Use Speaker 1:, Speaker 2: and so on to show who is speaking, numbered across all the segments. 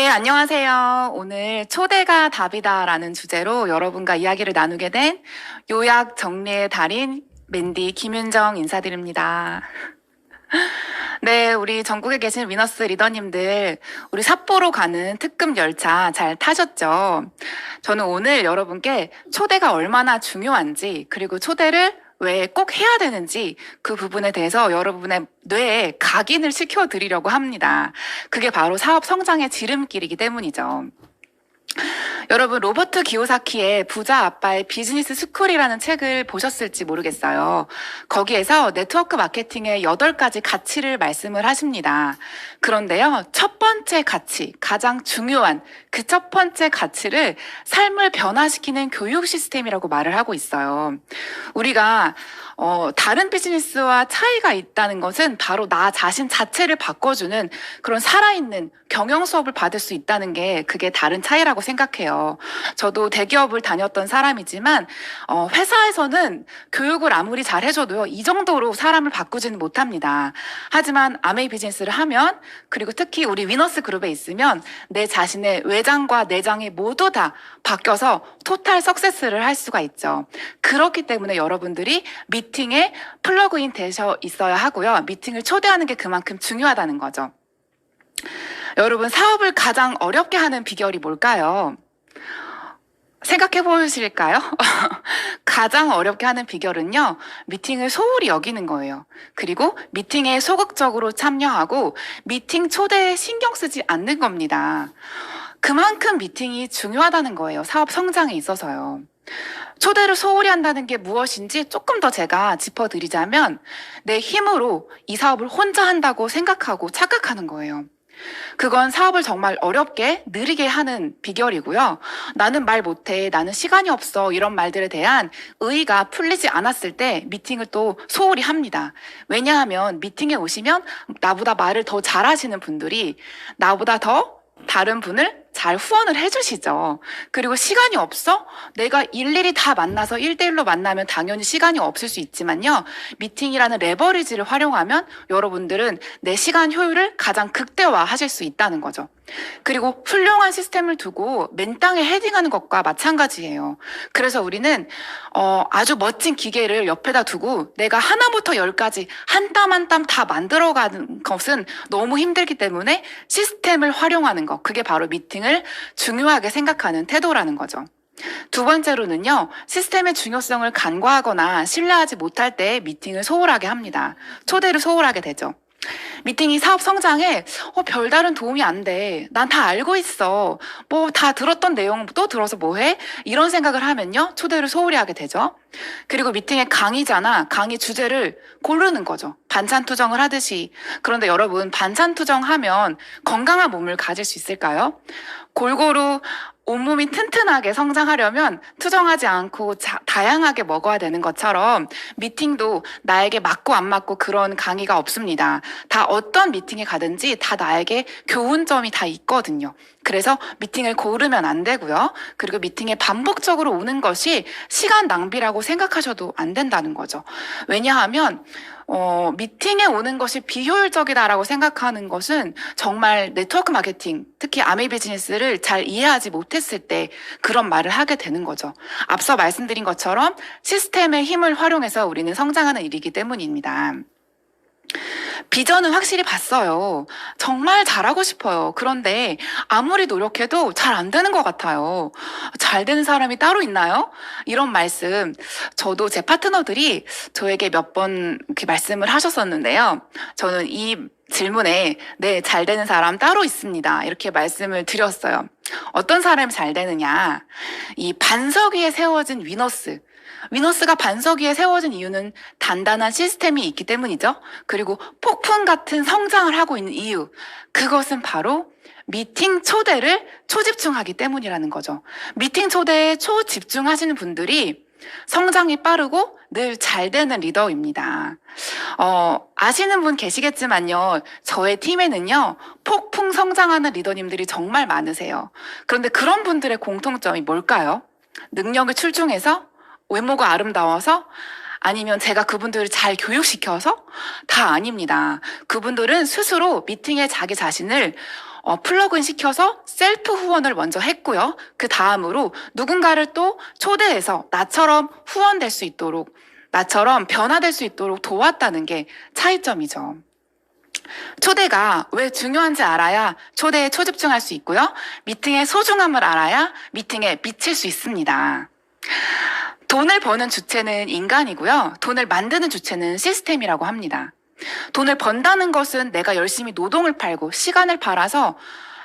Speaker 1: 네, 안녕하세요. 오늘 초대가 답이다라는 주제로 여러분과 이야기를 나누게 된 요약 정리의 달인 맨디 김윤정 인사드립니다. 네, 우리 전국에 계신 위너스 리더님들, 우리 삿포로 가는 특급 열차 잘 타셨죠? 저는 오늘 여러분께 초대가 얼마나 중요한지, 그리고 초대를 왜 꼭 해야 되는지 그 부분에 대해서 여러분의 뇌에 각인을 시켜드리려고 합니다. 그게 바로 사업 성장의 지름길이기 때문이죠. 여러분, 로버트 기요사키의 부자 아빠의 비즈니스 스쿨이라는 책을 보셨을지 모르겠어요. 거기에서 네트워크 마케팅의 8가지 가치를 말씀을 하십니다. 그런데요, 첫 번째 가치, 가장 중요한 그 첫 번째 가치를 삶을 변화시키는 교육 시스템이라고 말을 하고 있어요. 우리가 다른 비즈니스와 차이가 있다는 것은 바로 나 자신 자체를 바꿔주는 그런 살아있는 경영 수업을 받을 수 있다는 게 그게 다른 차이라고 생각해요. 저도 대기업을 다녔던 사람이지만 회사에서는 교육을 아무리 잘 해줘도요, 이 정도로 사람을 바꾸지는 못합니다. 하지만 아메이 비즈니스를 하면, 그리고 특히 우리 위너스 그룹에 있으면 내 자신의 외장과 내장이 모두 다 바뀌어서 토탈 석세스를 할 수가 있죠. 그렇기 때문에 여러분들이 미팅에 플러그인 되셔 있어야 하고요. 미팅을 초대하는 게 그만큼 중요하다는 거죠. 여러분, 사업을 가장 어렵게 하는 비결이 뭘까요? 생각해 보실까요? 가장 어렵게 하는 비결은요, 미팅을 소홀히 여기는 거예요. 그리고 미팅에 소극적으로 참여하고 미팅 초대에 신경 쓰지 않는 겁니다. 그만큼 미팅이 중요하다는 거예요. 사업 성장에 있어서요. 초대를 소홀히 한다는 게 무엇인지 조금 더 제가 짚어드리자면, 내 힘으로 이 사업을 혼자 한다고 생각하고 착각하는 거예요. 그건 사업을 정말 어렵게 느리게 하는 비결이고요. 나는 말 못해, 나는 시간이 없어, 이런 말들에 대한 의의가 풀리지 않았을 때 미팅을 또 소홀히 합니다. 왜냐하면 미팅에 오시면 나보다 말을 더 잘하시는 분들이 나보다 더 다른 분을 잘 후원을 해주시죠. 그리고 시간이 없어? 내가 일일이 다 만나서 1대1로 만나면 당연히 시간이 없을 수 있지만요. 미팅이라는 레버리지를 활용하면 여러분들은 내 시간 효율을 가장 극대화 하실 수 있다는 거죠. 그리고 훌륭한 시스템을 두고 맨땅에 헤딩하는 것과 마찬가지예요. 그래서 우리는 아주 멋진 기계를 옆에다 두고 내가 하나부터 10까지 한 땀 한 땀 다 만들어가는 것은 너무 힘들기 때문에 시스템을 활용하는 것, 그게 바로 미팅을 중요하게 생각하는 태도라는 거죠. 두 번째로는요, 시스템의 중요성을 간과하거나 신뢰하지 못할 때 미팅을 소홀하게 합니다. 초대를 소홀하게 되죠. 미팅이 사업 성장에 별다른 도움이 안 돼. 난 다 알고 있어. 뭐 다 들었던 내용 또 들어서 뭐해? 이런 생각을 하면요, 초대를 소홀히 하게 되죠. 그리고 미팅의 강의자나 강의 주제를 고르는 거죠. 반찬 투정을 하듯이. 그런데 여러분, 반찬 투정하면 건강한 몸을 가질 수 있을까요? 골고루 온몸이 튼튼하게 성장하려면 투정하지 않고 다양하게 먹어야 되는 것처럼 미팅도 나에게 맞고 안 맞고 그런 강의가 없습니다. 다 어떤 미팅에 가든지 다 나에게 교훈점이 다 있거든요. 그래서 미팅을 고르면 안 되고요. 그리고 미팅에 반복적으로 오는 것이 시간 낭비라고 생각하셔도 안 된다는 거죠. 왜냐하면 미팅에 오는 것이 비효율적이다라고 생각하는 것은 정말 네트워크 마케팅, 특히 아메이 비즈니스를 잘 이해하지 못했을 때 그런 말을 하게 되는 거죠. 앞서 말씀드린 것처럼 시스템의 힘을 활용해서 우리는 성장하는 일이기 때문입니다. 비전은 확실히 봤어요. 정말 잘하고 싶어요. 그런데 아무리 노력해도 잘 안 되는 것 같아요. 잘 되는 사람이 따로 있나요? 이런 말씀, 저도 제 파트너들이 저에게 몇 번 이렇게 말씀을 하셨었는데요. 저는 이 질문에 네, 잘 되는 사람 따로 있습니다, 이렇게 말씀을 드렸어요. 어떤 사람이 잘 되느냐? 이 반석 위에 세워진 위너스가 반석 위에 세워진 이유는 단단한 시스템이 있기 때문이죠. 그리고 폭풍 같은 성장을 하고 있는 이유, 그것은 바로 미팅 초대를 초집중하기 때문이라는 거죠. 미팅 초대에 초집중하시는 분들이 성장이 빠르고 늘 잘 되는 리더입니다. 아시는 분 계시겠지만요, 저의 팀에는요, 폭풍 성장하는 리더님들이 정말 많으세요. 그런데 그런 분들의 공통점이 뭘까요? 능력을 출중해서? 외모가 아름다워서? 아니면 제가 그분들을 잘 교육시켜서? 다 아닙니다. 그분들은 스스로 미팅에 자기 자신을 플러그인 시켜서 셀프 후원을 먼저 했고요. 그 다음으로 누군가를 또 초대해서 나처럼 후원될 수 있도록, 나처럼 변화될 수 있도록 도왔다는 게 차이점이죠. 초대가 왜 중요한지 알아야 초대에 초집중할 수 있고요. 미팅의 소중함을 알아야 미팅에 미칠 수 있습니다. 돈을 버는 주체는 인간이고요. 돈을 만드는 주체는 시스템이라고 합니다. 돈을 번다는 것은 내가 열심히 노동을 팔고 시간을 팔아서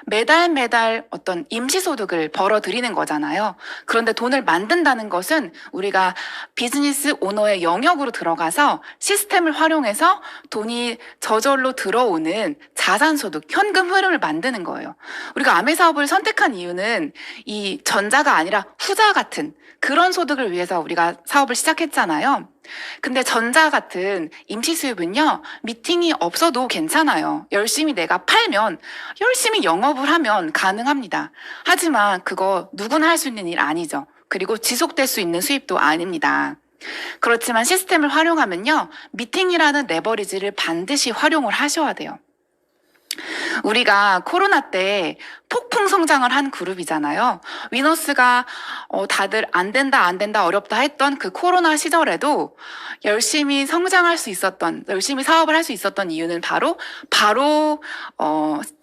Speaker 1: 매달 어떤 임시소득을 벌어들이는 거잖아요. 그런데 돈을 만든다는 것은 우리가 비즈니스 오너의 영역으로 들어가서 시스템을 활용해서 돈이 저절로 들어오는 자산소득, 현금 흐름을 만드는 거예요. 우리가 아메 사업을 선택한 이유는 이 전자가 아니라 후자 같은 그런 소득을 위해서 우리가 사업을 시작했잖아요. 근데 전자 같은 임시 수입은요, 미팅이 없어도 괜찮아요. 열심히 내가 팔면, 열심히 영업을 하면 가능합니다. 하지만 그거 누구나 할 수 있는 일 아니죠. 그리고 지속될 수 있는 수입도 아닙니다. 그렇지만 시스템을 활용하면요, 미팅이라는 레버리지를 반드시 활용을 하셔야 돼요. 우리가 코로나 때 폭풍 성장을 한 그룹이잖아요. 위너스가 다들 안 된다 어렵다 했던 그 코로나 시절에도 열심히 성장할 수 있었던, 열심히 사업을 할 수 있었던 이유는 바로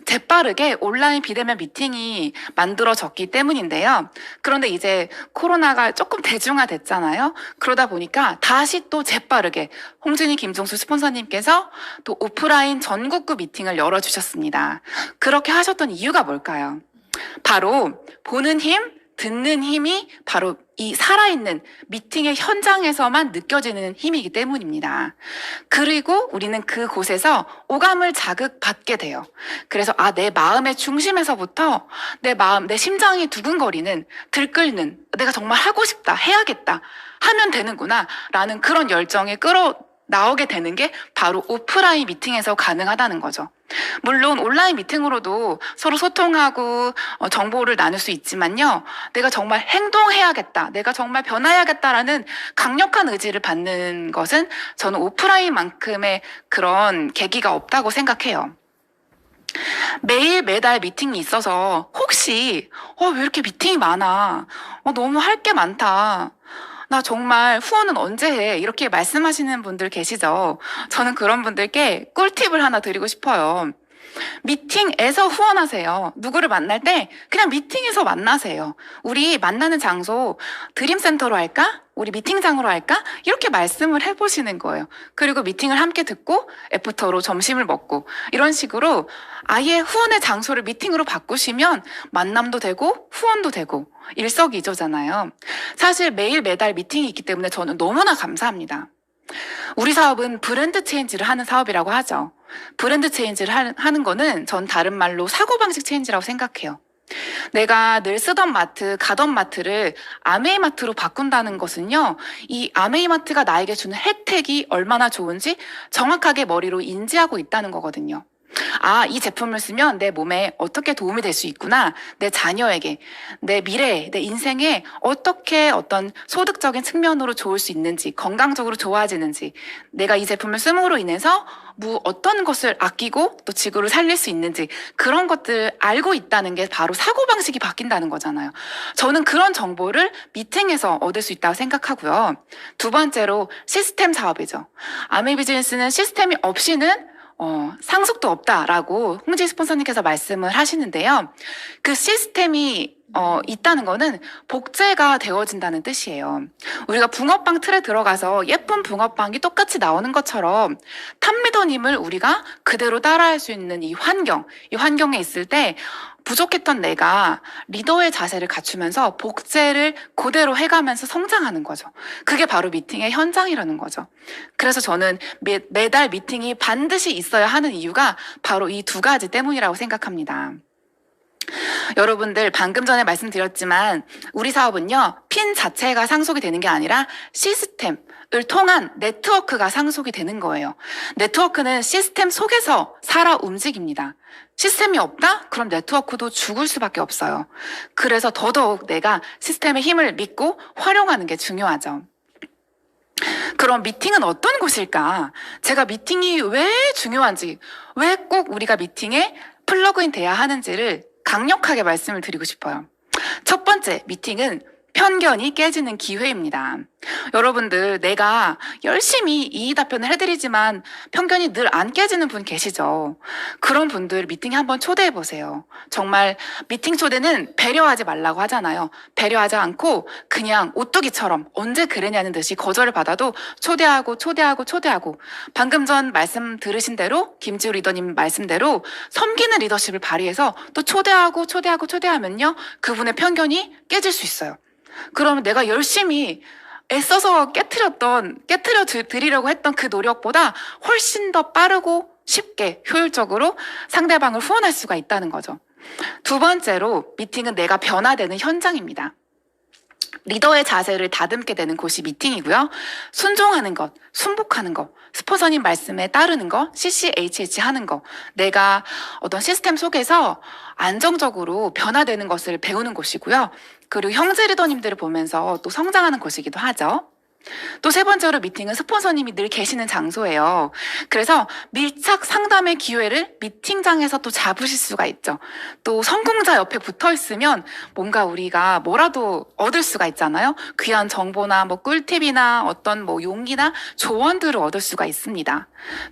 Speaker 1: 재빠르게 온라인 비대면 미팅이 만들어졌기 때문인데요. 그런데 이제 코로나가 조금 대중화됐잖아요. 그러다 보니까 다시 또 재빠르게 홍준희, 김종수 스폰서님께서 또 오프라인 전국구 미팅을 열어주셨습니다. 그렇게 하셨던 이유가 뭘까요? 바로 보는 힘, 듣는 힘이 바로 이 살아있는 미팅의 현장에서만 느껴지는 힘이기 때문입니다. 그리고 우리는 그곳에서 오감을 자극받게 돼요. 그래서 내 마음의 중심에서부터 내 마음, 내 심장이 두근거리는, 들끓는, 내가 정말 하고 싶다, 해야겠다, 하면 되는구나 라는 그런 열정이 나오게 되는 게 바로 오프라인 미팅에서 가능하다는 거죠. 물론 온라인 미팅으로도 서로 소통하고 정보를 나눌 수 있지만요. 내가 정말 행동해야겠다, 내가 정말 변화해야겠다라는 강력한 의지를 받는 것은 저는 오프라인만큼의 그런 계기가 없다고 생각해요. 매달 미팅이 있어서 혹시 왜 이렇게 미팅이 많아? 너무 할 게 많다. 나 정말 후원은 언제 해? 이렇게 말씀하시는 분들 계시죠? 저는 그런 분들께 꿀팁을 하나 드리고 싶어요. 미팅에서 후원하세요. 누구를 만날 때 그냥 미팅에서 만나세요. 우리 만나는 장소 드림센터로 할까? 우리 미팅장으로 할까? 이렇게 말씀을 해보시는 거예요. 그리고 미팅을 함께 듣고 애프터로 점심을 먹고 이런 식으로 아예 후원의 장소를 미팅으로 바꾸시면 만남도 되고 후원도 되고 일석이조잖아요. 사실 매달 미팅이 있기 때문에 저는 너무나 감사합니다. 우리 사업은 브랜드 체인지를 하는 사업이라고 하죠. 브랜드 체인지를 하는 거는 전 다른 말로 사고방식 체인지라고 생각해요. 내가 늘 쓰던 마트, 가던 마트를 아메이마트로 바꾼다는 것은요, 이 아메이마트가 나에게 주는 혜택이 얼마나 좋은지 정확하게 머리로 인지하고 있다는 거거든요. 이 제품을 쓰면 내 몸에 어떻게 도움이 될 수 있구나. 내 자녀에게, 내 미래에, 내 인생에 어떻게 어떤 소득적인 측면으로 좋을 수 있는지, 건강적으로 좋아지는지, 내가 이 제품을 씀으로 인해서 어떤 것을 아끼고 또 지구를 살릴 수 있는지 그런 것들 알고 있다는 게 바로 사고방식이 바뀐다는 거잖아요. 저는 그런 정보를 미팅에서 얻을 수 있다고 생각하고요. 두 번째로 시스템 사업이죠. 아메비즈니스는 시스템이 없이는 상속도 없다라고 홍지 스폰서님께서 말씀을 하시는데요. 그 시스템이 있다는 거는 복제가 되어진다는 뜻이에요. 우리가 붕어빵 틀에 들어가서 예쁜 붕어빵이 똑같이 나오는 것처럼 탑리더님을 우리가 그대로 따라할 수 있는 이 환경에 있을 때 부족했던 내가 리더의 자세를 갖추면서 복제를 그대로 해가면서 성장하는 거죠. 그게 바로 미팅의 현장이라는 거죠. 그래서 저는 매달 미팅이 반드시 있어야 하는 이유가 바로 이 두 가지 때문이라고 생각합니다. 여러분들 방금 전에 말씀드렸지만 우리 사업은요, 핀 자체가 상속이 되는 게 아니라 시스템을 통한 네트워크가 상속이 되는 거예요. 네트워크는 시스템 속에서 살아 움직입니다. 시스템이 없다? 그럼 네트워크도 죽을 수밖에 없어요. 그래서 더더욱 내가 시스템의 힘을 믿고 활용하는 게 중요하죠. 그럼 미팅은 어떤 곳일까? 제가 미팅이 왜 중요한지, 왜 꼭 우리가 미팅에 플러그인 돼야 하는지를 강력하게 말씀을 드리고 싶어요. 첫 번째, 미팅은 편견이 깨지는 기회입니다. 여러분들, 내가 열심히 이의 답변을 해드리지만 편견이 늘 안 깨지는 분 계시죠? 그런 분들 미팅에 한번 초대해 보세요. 정말 미팅 초대는 배려하지 말라고 하잖아요. 배려하지 않고 그냥 오뚜기처럼 언제 그랬냐는 듯이 거절을 받아도 초대하고 방금 전 말씀 들으신 대로 김지우 리더님 말씀대로 섬기는 리더십을 발휘해서 또 초대하면요 그분의 편견이 깨질 수 있어요. 그러면 내가 열심히 애써서 깨트려 드리려고 했던 그 노력보다 훨씬 더 빠르고 쉽게 효율적으로 상대방을 후원할 수가 있다는 거죠. 두 번째로, 미팅은 내가 변화되는 현장입니다. 리더의 자세를 다듬게 되는 곳이 미팅이고요. 순종하는 것, 순복하는 것, 스폰서님 말씀에 따르는 것, CCHH 하는 것, 내가 어떤 시스템 속에서 안정적으로 변화되는 것을 배우는 곳이고요. 그리고 형제 리더님들을 보면서 또 성장하는 곳이기도 하죠. 또 세 번째로, 미팅은 스폰서님이 늘 계시는 장소예요. 그래서 밀착 상담의 기회를 미팅장에서 또 잡으실 수가 있죠. 또 성공자 옆에 붙어 있으면 뭔가 우리가 뭐라도 얻을 수가 있잖아요. 귀한 정보나 꿀팁이나 어떤 용기나 조언들을 얻을 수가 있습니다.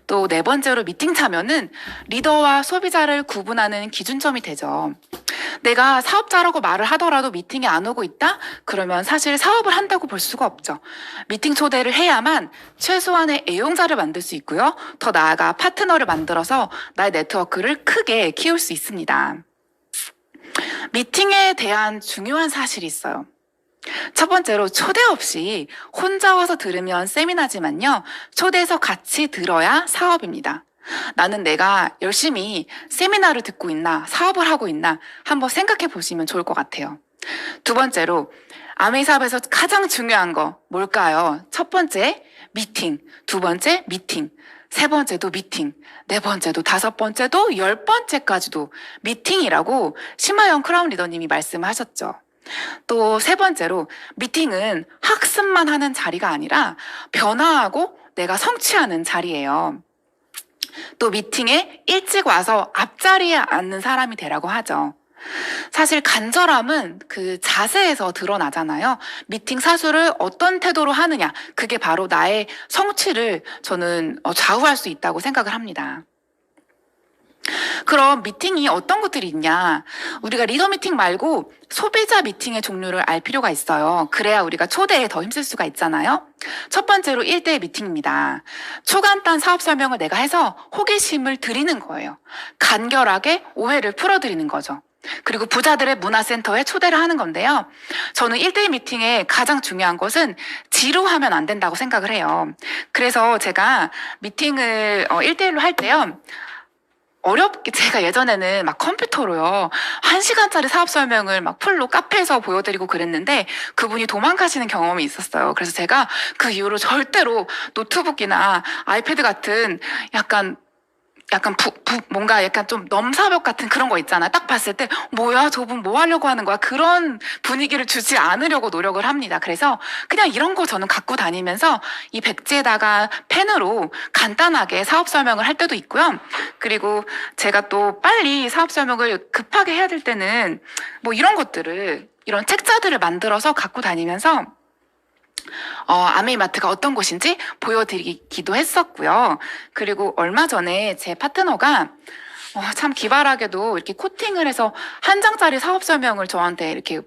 Speaker 1: 또 네 번째로, 미팅 참여는 리더와 소비자를 구분하는 기준점이 되죠. 내가 사업자라고 말을 하더라도 미팅에 안 오고 있다? 그러면 사실 사업을 한다고 볼 수가 없죠. 미팅 초대를 해야만 최소한의 애용자를 만들 수 있고요. 더 나아가 파트너를 만들어서 나의 네트워크를 크게 키울 수 있습니다. 미팅에 대한 중요한 사실이 있어요. 첫 번째로, 초대 없이 혼자 와서 들으면 세미나지만요, 초대해서 같이 들어야 사업입니다. 나는 내가 열심히 세미나를 듣고 있나, 사업을 하고 있나 한번 생각해 보시면 좋을 것 같아요. 두 번째로, 아메이 사업에서 가장 중요한 거 뭘까요? 첫 번째, 미팅. 두 번째, 미팅. 세 번째도 미팅. 네 번째도, 다섯 번째도, 10번째까지도 미팅이라고 심하영 크라운 리더님이 말씀하셨죠. 또 세 번째로, 미팅은 학습만 하는 자리가 아니라 변화하고 내가 성취하는 자리예요. 또 미팅에 일찍 와서 앞자리에 앉는 사람이 되라고 하죠. 사실 간절함은 그 자세에서 드러나잖아요. 미팅 사수를 어떤 태도로 하느냐, 그게 바로 나의 성취를 저는 좌우할 수 있다고 생각을 합니다. 그럼 미팅이 어떤 것들이 있냐? 우리가 리더 미팅 말고 소비자 미팅의 종류를 알 필요가 있어요. 그래야 우리가 초대에 더 힘쓸 수가 있잖아요. 첫 번째로 1대1 미팅입니다. 초간단 사업 설명을 내가 해서 호기심을 드리는 거예요. 간결하게 오해를 풀어드리는 거죠. 그리고 부자들의 문화센터에 초대를 하는 건데요. 저는 1대1 미팅의 가장 중요한 것은 지루하면 안 된다고 생각을 해요. 그래서 제가 미팅을 1대1로 할 때요, 어렵게 제가 예전에는 컴퓨터로요 1시간짜리 사업 설명을 풀로 카페에서 보여드리고 그랬는데 그분이 도망가시는 경험이 있었어요. 그래서 제가 그 이후로 절대로 노트북이나 아이패드 같은 뭔가 좀 넘사벽 같은 그런 거 있잖아요. 딱 봤을 때 뭐야 저분 뭐 하려고 하는 거야, 그런 분위기를 주지 않으려고 노력을 합니다. 그래서 그냥 이런 거 저는 갖고 다니면서 이 백지에다가 펜으로 간단하게 사업 설명을 할 때도 있고요. 그리고 제가 또 빨리 사업 설명을 급하게 해야 될 때는 이런 책자들을 만들어서 갖고 다니면서 아메이마트가 어떤 곳인지 보여드리기도 했었고요. 그리고 얼마 전에 제 파트너가 참 기발하게도 이렇게 코팅을 해서 한 장짜리 사업 설명을 저한테 이렇게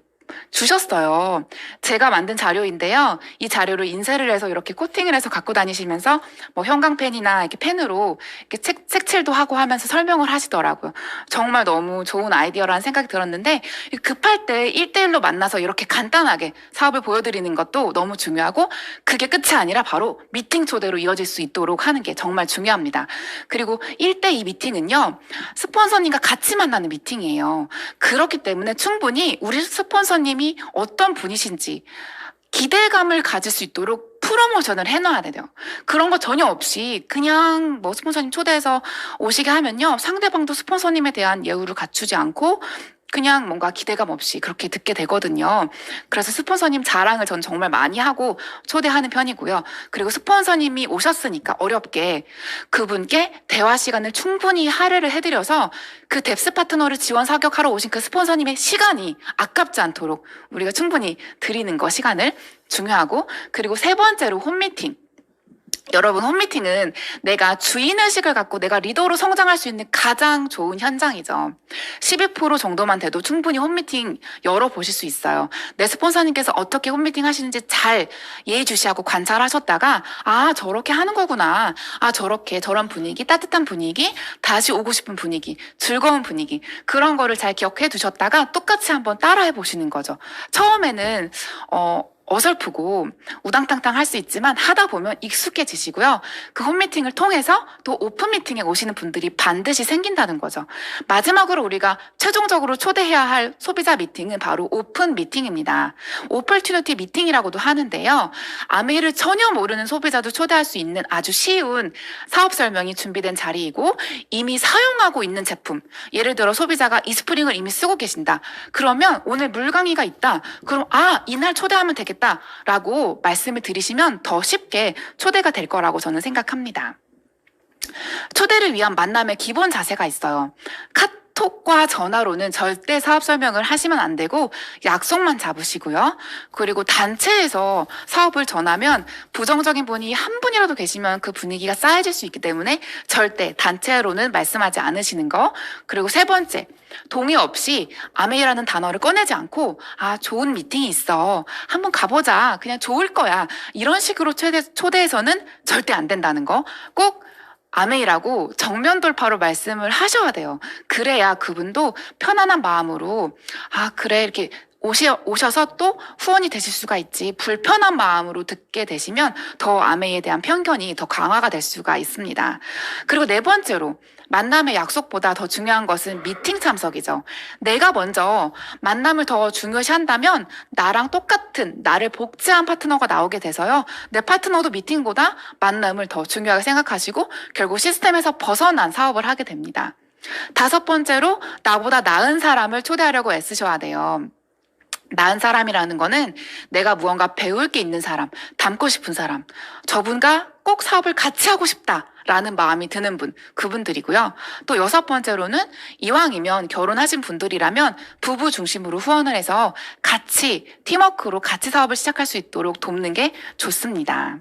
Speaker 1: 주셨어요. 제가 만든 자료인데요. 이 자료를 인쇄를 해서 이렇게 코팅을 해서 갖고 다니시면서 형광펜이나 이렇게 펜으로 이렇게 색칠도 하고 하면서 설명을 하시더라고요. 정말 너무 좋은 아이디어라는 생각이 들었는데, 급할 때 1대1로 만나서 이렇게 간단하게 사업을 보여드리는 것도 너무 중요하고, 그게 끝이 아니라 바로 미팅 초대로 이어질 수 있도록 하는 게 정말 중요합니다. 그리고 1대2 미팅은요, 스폰서님과 같이 만나는 미팅이에요. 그렇기 때문에 충분히 우리 스폰서님이 어떤 분이신지 기대감을 가질 수 있도록 프로모션을 해놔야 돼요. 그런 거 전혀 없이 그냥 스폰서님 초대해서 오시게 하면요, 상대방도 스폰서님에 대한 예우를 갖추지 않고 그냥 뭔가 기대감 없이 그렇게 듣게 되거든요. 그래서 스폰서님 자랑을 전 정말 많이 하고 초대하는 편이고요. 그리고 스폰서님이 오셨으니까 어렵게 그분께 대화 시간을 충분히 할애를 해드려서 그 뎁스 파트너를 지원 사격하러 오신 그 스폰서님의 시간이 아깝지 않도록 우리가 충분히 드리는 거 시간을 중요하고, 그리고 세 번째로 홈미팅. 여러분, 홈미팅은 내가 주인의식을 갖고 내가 리더로 성장할 수 있는 가장 좋은 현장이죠. 12% 정도만 돼도 충분히 홈미팅 열어보실 수 있어요. 내 스폰서님께서 어떻게 홈미팅 하시는지 잘 예의주시하고 관찰하셨다가 아, 저렇게 하는 거구나. 아, 저렇게 저런 분위기, 따뜻한 분위기, 다시 오고 싶은 분위기, 즐거운 분위기, 그런 거를 잘 기억해 두셨다가 똑같이 한번 따라해 보시는 거죠. 처음에는 어설프고 우당탕탕 할 수 있지만 하다 보면 익숙해지시고요. 그 홈미팅을 통해서 또 오픈 미팅에 오시는 분들이 반드시 생긴다는 거죠. 마지막으로 우리가 최종적으로 초대해야 할 소비자 미팅은 바로 오픈 미팅입니다. 오퍼튜니티 미팅이라고도 하는데요. 아메이를 전혀 모르는 소비자도 초대할 수 있는 아주 쉬운 사업 설명이 준비된 자리이고, 이미 사용하고 있는 제품, 예를 들어 소비자가 이스프링을 이미 쓰고 계신다. 그러면 오늘 물 강의가 있다. 그럼 이날 초대하면 되겠다 라고 말씀을 드리시면 더 쉽게 초대가 될 거라고 저는 생각합니다. 초대를 위한 만남의 기본 자세가 있어요. 카톡과 전화로는 절대 사업 설명을 하시면 안 되고 약속만 잡으시고요. 그리고 단체에서 사업을 전하면 부정적인 분이 한 분이라도 계시면 그 분위기가 쌓여질 수 있기 때문에 절대 단체로는 말씀하지 않으시는 거. 그리고 세 번째, 동의 없이 아메이라는 단어를 꺼내지 않고 좋은 미팅이 있어, 한번 가보자, 그냥 좋을 거야, 이런 식으로 초대해서는 절대 안 된다는 거 꼭 아메이라고 정면 돌파로 말씀을 하셔야 돼요. 그래야 그분도 편안한 마음으로 그래, 이렇게 오셔서 또 후원이 되실 수가 있지, 불편한 마음으로 듣게 되시면 더 아메이에 대한 편견이 더 강화가 될 수가 있습니다. 그리고 네 번째로, 만남의 약속보다 더 중요한 것은 미팅 참석이죠. 내가 먼저 만남을 더 중요시한다면 나랑 똑같은, 나를 복제한 파트너가 나오게 돼서요, 내 파트너도 미팅보다 만남을 더 중요하게 생각하시고 결국 시스템에서 벗어난 사업을 하게 됩니다. 다섯 번째로, 나보다 나은 사람을 초대하려고 애쓰셔야 돼요. 나은 사람이라는 거는 내가 무언가 배울 게 있는 사람, 닮고 싶은 사람, 저분과 꼭 사업을 같이 하고 싶다라는 마음이 드는 분, 그분들이고요. 또 여섯 번째로는, 이왕이면 결혼하신 분들이라면 부부 중심으로 후원을 해서 같이 팀워크로 같이 사업을 시작할 수 있도록 돕는 게 좋습니다.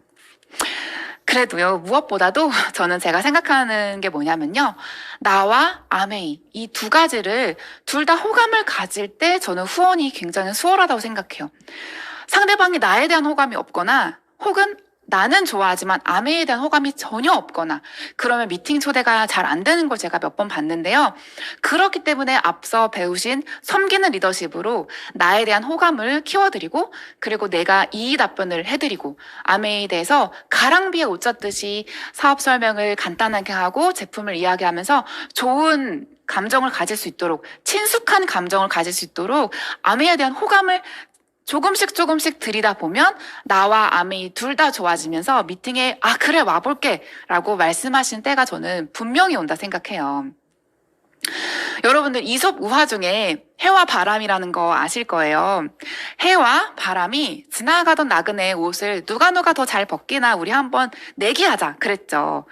Speaker 1: 그래도요, 무엇보다도 저는 제가 생각하는 게 뭐냐면요, 나와 아메이, 이 두 가지를 둘 다 호감을 가질 때 저는 후원이 굉장히 수월하다고 생각해요. 상대방이 나에 대한 호감이 없거나, 혹은 나는 좋아하지만 아메이에 대한 호감이 전혀 없거나, 그러면 미팅 초대가 잘 안 되는 걸 제가 몇 번 봤는데요. 그렇기 때문에 앞서 배우신 섬기는 리더십으로 나에 대한 호감을 키워드리고, 그리고 내가 이의 답변을 해드리고, 아메이에 대해서 가랑비에 옷 젖듯이 사업 설명을 간단하게 하고 제품을 이야기하면서 좋은 감정을 가질 수 있도록, 친숙한 감정을 가질 수 있도록 아메이에 대한 호감을 조금씩 들이다 보면 나와 아메이 둘 다 좋아지면서 미팅에 그래, 와볼게 라고 말씀하신 때가 저는 분명히 온다 생각해요. 여러분들, 이솝 우화 중에 해와 바람이라는 거 아실 거예요. 해와 바람이 지나가던 나그네의 옷을 누가 더 잘 벗기나 우리 한번 내기하자 그랬죠.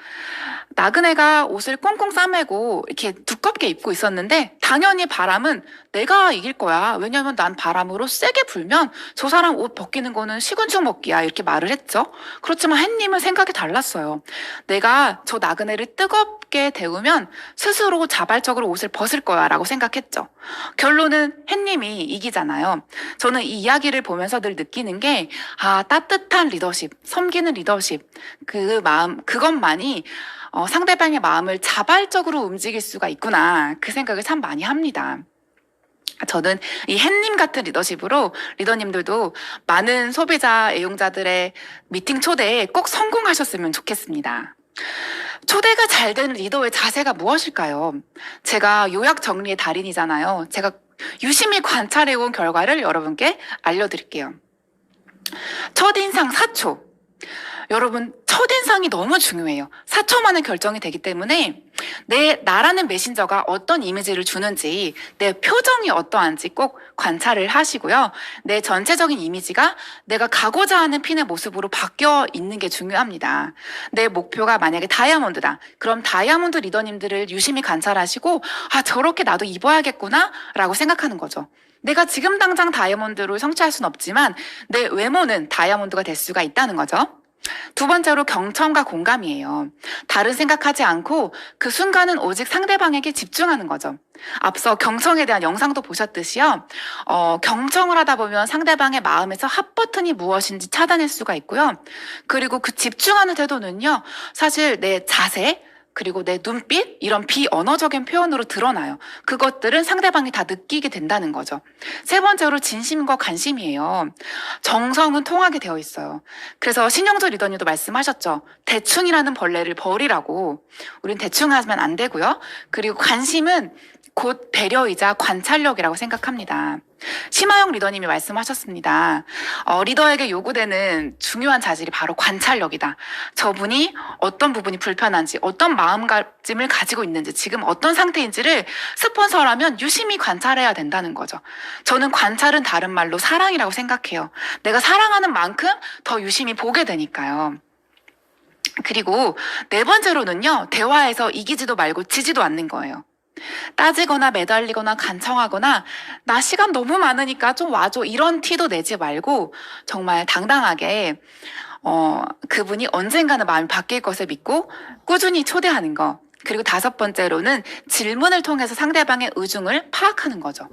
Speaker 1: 나그네가 옷을 꽁꽁 싸매고 이렇게 두껍게 입고 있었는데 당연히 바람은 내가 이길 거야, 왜냐면 난 바람으로 세게 불면 저 사람 옷 벗기는 거는 식은죽 먹기야, 이렇게 말을 했죠. 그렇지만 햇님은 생각이 달랐어요. 내가 저 나그네를 뜨겁게 데우면 스스로 자발적으로 옷을 벗을 거야 라고 생각했죠. 결론은 햇님이 이기잖아요. 저는 이 이야기를 보면서 늘 느끼는 게 따뜻한 리더십, 섬기는 리더십, 그 마음, 그것만이 상대방의 마음을 자발적으로 움직일 수가 있구나, 그 생각을 참 많이 합니다. 저는 이 햇님 같은 리더십으로 리더님들도 많은 소비자 애용자들의 미팅 초대에 꼭 성공하셨으면 좋겠습니다. 초대가 잘 되는 리더의 자세가 무엇일까요? 제가 요약 정리의 달인이잖아요. 제가 유심히 관찰해온 결과를 여러분께 알려드릴게요. 첫인상 4초. 여러분, 첫인상이 너무 중요해요. 4초 만에 결정이 되기 때문에 나라는 메신저가 어떤 이미지를 주는지, 내 표정이 어떠한지 꼭 관찰을 하시고요. 내 전체적인 이미지가 내가 가고자 하는 핀의 모습으로 바뀌어 있는 게 중요합니다. 내 목표가 만약에 다이아몬드다. 그럼 다이아몬드 리더님들을 유심히 관찰하시고, 아, 저렇게 나도 입어야겠구나 라고 생각하는 거죠. 내가 지금 당장 다이아몬드로 성취할 수는 없지만 내 외모는 다이아몬드가 될 수가 있다는 거죠. 두 번째로 경청과 공감이에요. 다른 생각하지 않고 그 순간은 오직 상대방에게 집중하는 거죠. 앞서 경청에 대한 영상도 보셨듯이요. 경청을 하다 보면 상대방의 마음에서 핫 버튼이 무엇인지 찾아낼 수가 있고요. 그리고 그 집중하는 태도는요. 사실 내 자세, 그리고 내 눈빛, 이런 비언어적인 표현으로 드러나요. 그것들은 상대방이 다 느끼게 된다는 거죠. 세 번째로 진심과 관심이에요. 정성은 통하게 되어 있어요. 그래서 신영조 리더님도 말씀하셨죠. 대충이라는 벌레를 버리라고. 우린 대충 하면 안 되고요. 그리고 관심은 곧 배려이자 관찰력이라고 생각합니다. 심하영 리더님이 말씀하셨습니다. 리더에게 요구되는 중요한 자질이 바로 관찰력이다. 저분이 어떤 부분이 불편한지, 어떤 마음가짐을 가지고 있는지, 지금 어떤 상태인지를 스폰서라면 유심히 관찰해야 된다는 거죠. 저는 관찰은 다른 말로 사랑이라고 생각해요. 내가 사랑하는 만큼 더 유심히 보게 되니까요. 그리고 네 번째로는요, 대화에서 이기지도 말고 지지도 않는 거예요. 따지거나 매달리거나 간청하거나 나 시간 너무 많으니까 좀 와줘 이런 티도 내지 말고 정말 당당하게 그분이 언젠가는 마음이 바뀔 것을 믿고 꾸준히 초대하는 거. 그리고 다섯 번째로는 질문을 통해서 상대방의 의중을 파악하는 거죠.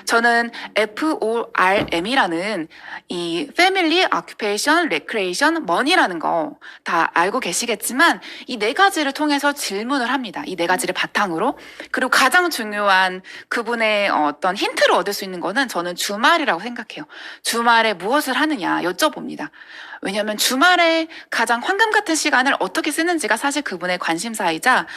Speaker 1: 저는 FORM이라는 이 Family, Occupation, Recreation, Money라는 거 다 알고 계시겠지만 이 네 가지를 통해서 질문을 합니다. 이 네 가지를 바탕으로. 그리고 가장 중요한 그분의 어떤 힌트를 얻을 수 있는 거는 저는 주말이라고 생각해요. 주말에 무엇을 하느냐 여쭤봅니다. 왜냐하면 주말에 가장 황금 같은 시간을 어떻게 쓰는지가 사실 그분의 관심사이자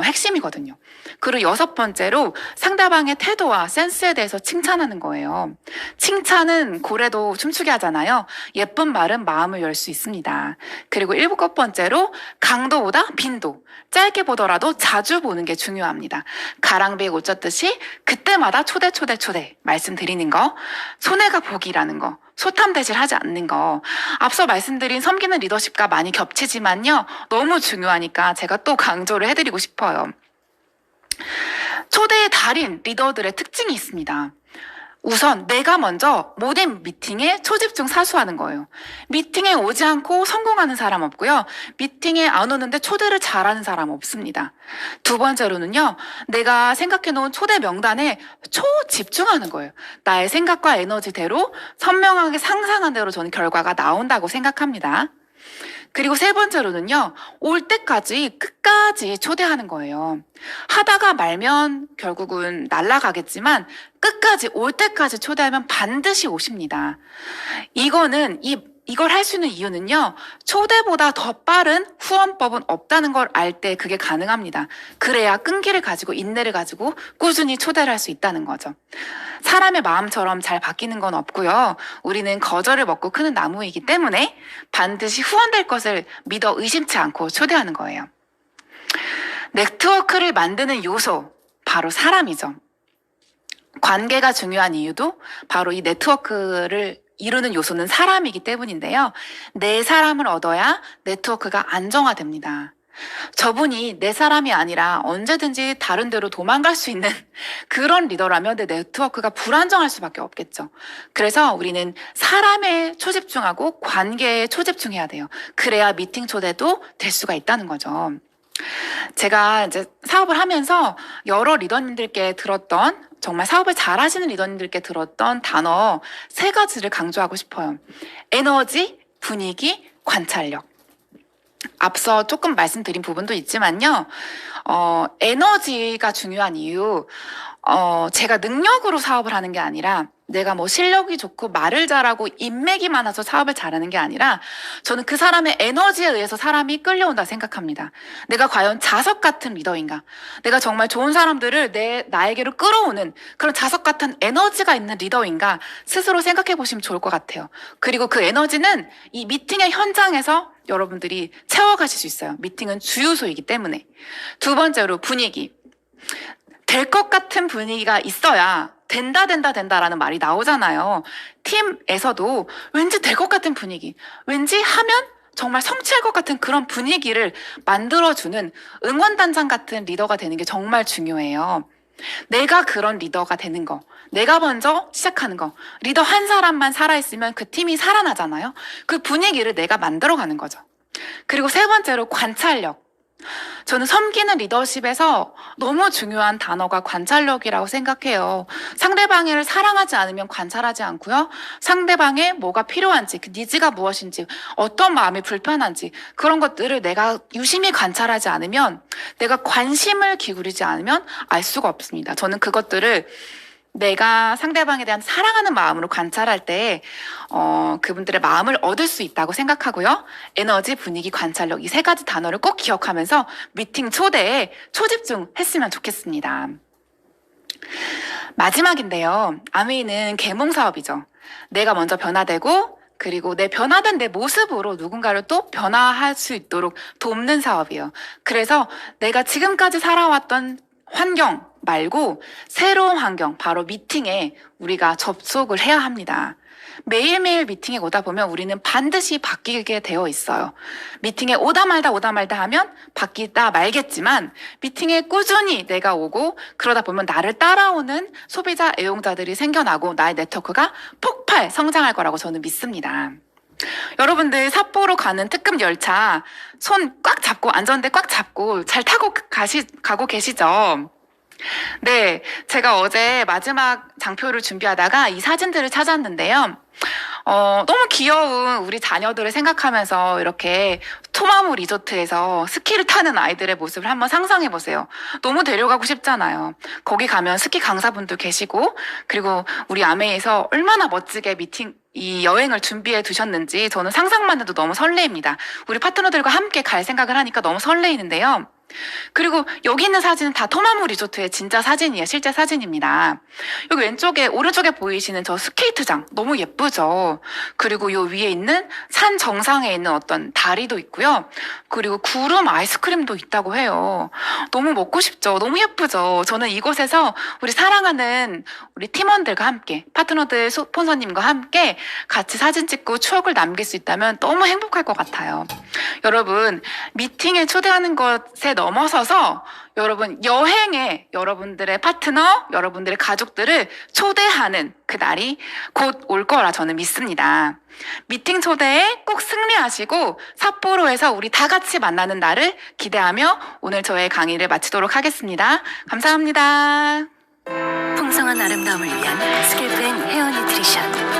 Speaker 1: 핵심이거든요. 그리고 여섯 번째로 상대방의 태도와 센스에 대해서 칭찬하는 거예요. 칭찬은 고래도 춤추게 하잖아요. 예쁜 말은 마음을 열 수 있습니다. 그리고 일곱 번째로 강도보다 빈도. 짧게 보더라도 자주 보는 게 중요합니다. 가랑비에 옷 젖듯이 그때마다 초대 말씀드리는 거. 손해가 복이라는 거. 소탐대질 하지 않는 거. 앞서 말씀드린 섬기는 리더십과 많이 겹치지만요. 너무 중요하니까 제가 또 강조를 해드리고 싶어요. 초대의 달인 리더들의 특징이 있습니다. 우선 내가 먼저 모든 미팅에 초집중 사수하는 거예요. 미팅에 오지 않고 성공하는 사람 없고요. 미팅에 안 오는데 초대를 잘하는 사람 없습니다. 두 번째로는요. 내가 생각해 놓은 초대 명단에 초집중하는 거예요. 나의 생각과 에너지대로 선명하게 상상한 대로 저는 결과가 나온다고 생각합니다. 그리고 세 번째로는요. 올 때까지 끝까지 초대하는 거예요. 하다가 말면 결국은 날아가겠지만 끝까지 올 때까지 초대하면 반드시 오십니다. 이걸 할 수 있는 이유는요. 초대보다 더 빠른 후원법은 없다는 걸 알 때 그게 가능합니다. 그래야 끈기를 가지고 인내를 가지고 꾸준히 초대를 할 수 있다는 거죠. 사람의 마음처럼 잘 바뀌는 건 없고요. 우리는 거저를 먹고 크는 나무이기 때문에 반드시 후원될 것을 믿어 의심치 않고 초대하는 거예요. 네트워크를 만드는 요소, 바로 사람이죠. 관계가 중요한 이유도 바로 이 네트워크를 이루는 요소는 사람이기 때문인데요. 내 사람을 얻어야 네트워크가 안정화됩니다. 저분이 내 사람이 아니라 언제든지 다른 데로 도망갈 수 있는 그런 리더라면 내 네트워크가 불안정할 수밖에 없겠죠. 그래서 우리는 사람에 초집중하고 관계에 초집중해야 돼요. 그래야 미팅 초대도 될 수가 있다는 거죠. 제가 이제 사업을 하면서 여러 리더님들께 들었던, 정말 사업을 잘 하시는 리더님들께 들었던 단어 세 가지를 강조하고 싶어요. 에너지, 분위기, 관찰력. 앞서 조금 말씀드린 부분도 있지만요. 에너지가 중요한 이유, 제가 능력으로 사업을 하는 게 아니라 내가 뭐 실력이 좋고 말을 잘하고 인맥이 많아서 사업을 잘하는 게 아니라 저는 그 사람의 에너지에 의해서 사람이 끌려온다 생각합니다. 내가 과연 자석 같은 리더인가? 내가 정말 좋은 사람들을 나에게로 끌어오는 그런 자석 같은 에너지가 있는 리더인가? 스스로 생각해 보시면 좋을 것 같아요. 그리고 그 에너지는 이 미팅의 현장에서 여러분들이 채워가실 수 있어요. 미팅은 주유소이기 때문에. 두 번째로 분위기. 될 것 같은 분위기가 있어야 된다라는 말이 나오잖아요. 팀에서도 왠지 될 것 같은 분위기, 왠지 하면 정말 성취할 것 같은 그런 분위기를 만들어주는 응원단장 같은 리더가 되는 게 정말 중요해요. 내가 그런 리더가 되는 거, 내가 먼저 시작하는 거, 리더 한 사람만 살아있으면 그 팀이 살아나잖아요. 그 분위기를 내가 만들어가는 거죠. 그리고 세 번째로 관찰력. 저는 섬기는 리더십에서 너무 중요한 단어가 관찰력이라고 생각해요. 상대방을 사랑하지 않으면 관찰하지 않고요. 상대방의 뭐가 필요한지, 그 니즈가 무엇인지, 어떤 마음이 불편한지 그런 것들을 내가 유심히 관찰하지 않으면, 내가 관심을 기울이지 않으면 알 수가 없습니다. 저는 그것들을 내가 상대방에 대한 사랑하는 마음으로 관찰할 때 그분들의 마음을 얻을 수 있다고 생각하고요. 에너지, 분위기, 관찰력 이 세 가지 단어를 꼭 기억하면서 미팅 초대에 초집중했으면 좋겠습니다. 마지막인데요. 아메이는 계몽 사업이죠. 내가 먼저 변화되고 그리고 내 변화된 내 모습으로 누군가를 또 변화할 수 있도록 돕는 사업이에요. 그래서 내가 지금까지 살아왔던 환경 말고 새로운 환경, 바로 미팅에 우리가 접속을 해야 합니다. 매일매일 미팅에 오다 보면 우리는 반드시 바뀌게 되어 있어요. 미팅에 오다 말다 하면 바뀌다 말겠지만 미팅에 꾸준히 내가 오고 그러다 보면 나를 따라오는 소비자, 애용자들이 생겨나고 나의 네트워크가 폭발 성장할 거라고 저는 믿습니다. 여러분들 삿포로 가는 특급 열차 손 꽉 잡고 안전대 꽉 잡고 잘 타고 가고 계시죠? 네, 제가 어제 마지막 장표를 준비하다가 이 사진들을 찾았는데요. 너무 귀여운 우리 자녀들을 생각하면서 이렇게 토마무 리조트에서 스키를 타는 아이들의 모습을 한번 상상해 보세요. 너무 데려가고 싶잖아요. 거기 가면 스키 강사분들 계시고, 그리고 우리 아메이에서 얼마나 멋지게 이 여행을 준비해 두셨는지 저는 상상만 해도 너무 설레입니다. 우리 파트너들과 함께 갈 생각을 하니까 너무 설레이는데요. 그리고 여기 있는 사진은 다 토마무 리조트의 진짜 사진이에요. 실제 사진입니다. 여기 오른쪽에 보이시는 저 스케이트장 너무 예쁘죠? 그리고 요 위에 있는 산 정상에 있는 어떤 다리도 있고요. 그리고 구름 아이스크림도 있다고 해요. 너무 먹고 싶죠? 너무 예쁘죠? 저는 이곳에서 우리 사랑하는 우리 팀원들과 함께, 파트너들, 스폰서님과 함께 같이 사진 찍고 추억을 남길 수 있다면 너무 행복할 것 같아요. 여러분, 미팅에 초대하는 것에 넘어서서 여러분 여행에 여러분들의 파트너, 여러분들의 가족들을 초대하는 그 날이 곧 올 거라 저는 믿습니다. 미팅 초대에 꼭 승리하시고 삿포로에서 우리 다 같이 만나는 날을 기대하며 오늘 저의 강의를 마치도록 하겠습니다. 감사합니다.
Speaker 2: 풍성한 아름다움을 위한 스킬펜 헤어 뉴트리션